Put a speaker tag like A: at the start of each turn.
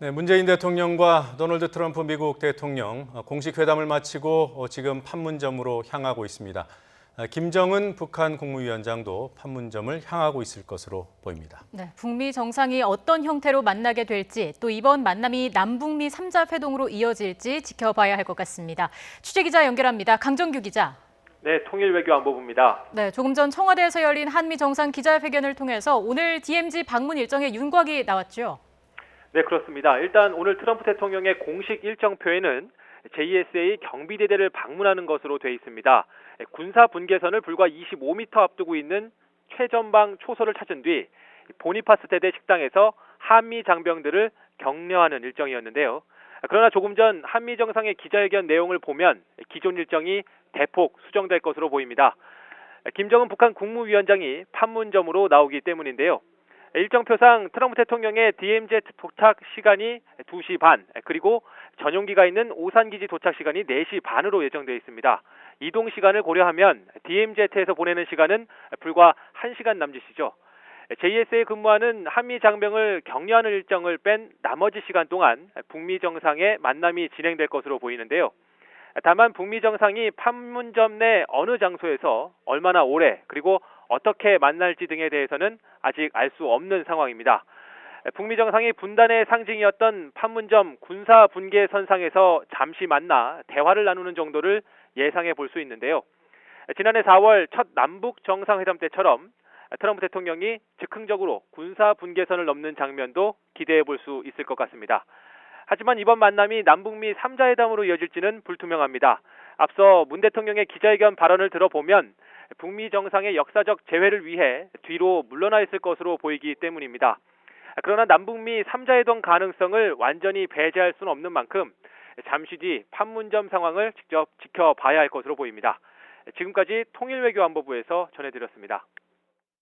A: 네, 문재인 대통령과 도널드 트럼프 미국 대통령 공식 회담을 마치고 지금 판문점으로 향하고 있습니다. 김정은 북한 국무위원장도 판문점을 향하고 있을 것으로 보입니다.
B: 네, 북미 정상이 어떤 형태로 만나게 될지 또 이번 만남이 남북미 3자 회동으로 이어질지 지켜봐야 할 것 같습니다. 취재기자 연결합니다. 강정규 기자.
C: 네, 통일외교안보부입니다.
B: 네, 조금 전 청와대에서 열린 한미 정상 기자회견을 통해서 오늘 DMZ 방문 일정에 윤곽이 나왔죠.
C: 네, 그렇습니다. 일단 오늘 트럼프 대통령의 공식 일정표에는 JSA 경비대대를 방문하는 것으로 돼 있습니다. 군사 분계선을 불과 25m 앞두고 있는 최전방 초소를 찾은 뒤 보니파스 대대 식당에서 한미 장병들을 격려하는 일정이었는데요. 그러나 조금 전 한미 정상의 기자회견 내용을 보면 기존 일정이 대폭 수정될 것으로 보입니다. 김정은 북한 국무위원장이 판문점으로 나오기 때문인데요. 일정표상 트럼프 대통령의 DMZ 도착 시간이 2시 반, 그리고 전용기가 있는 오산기지 도착 시간이 4시 반으로 예정되어 있습니다. 이동 시간을 고려하면 DMZ에서 보내는 시간은 불과 1시간 남짓이죠. JSA에 근무하는 한미 장병을 격려하는 일정을 뺀 나머지 시간 동안 북미 정상의 만남이 진행될 것으로 보이는데요. 다만 북미 정상이 판문점 내 어느 장소에서 얼마나 오래 그리고 어떻게 만날지 등에 대해서는 아직 알 수 없는 상황입니다. 북미 정상이 분단의 상징이었던 판문점 군사 분계 선상에서 잠시 만나 대화를 나누는 정도를 예상해 볼 수 있는데요. 지난해 4월 첫 남북 정상회담 때처럼 트럼프 대통령이 즉흥적으로 군사 분계선을 넘는 장면도 기대해 볼 수 있을 것 같습니다. 하지만 이번 만남이 남북미 3자회담으로 이어질지는 불투명합니다. 앞서 문 대통령의 기자회견 발언을 들어보면 북미 정상의 역사적 재회를 위해 뒤로 물러나 있을 것으로 보이기 때문입니다. 그러나 남북미 3자회담 가능성을 완전히 배제할 수는 없는 만큼 잠시 뒤 판문점 상황을 직접 지켜봐야 할 것으로 보입니다. 지금까지 통일외교안보부에서 전해드렸습니다.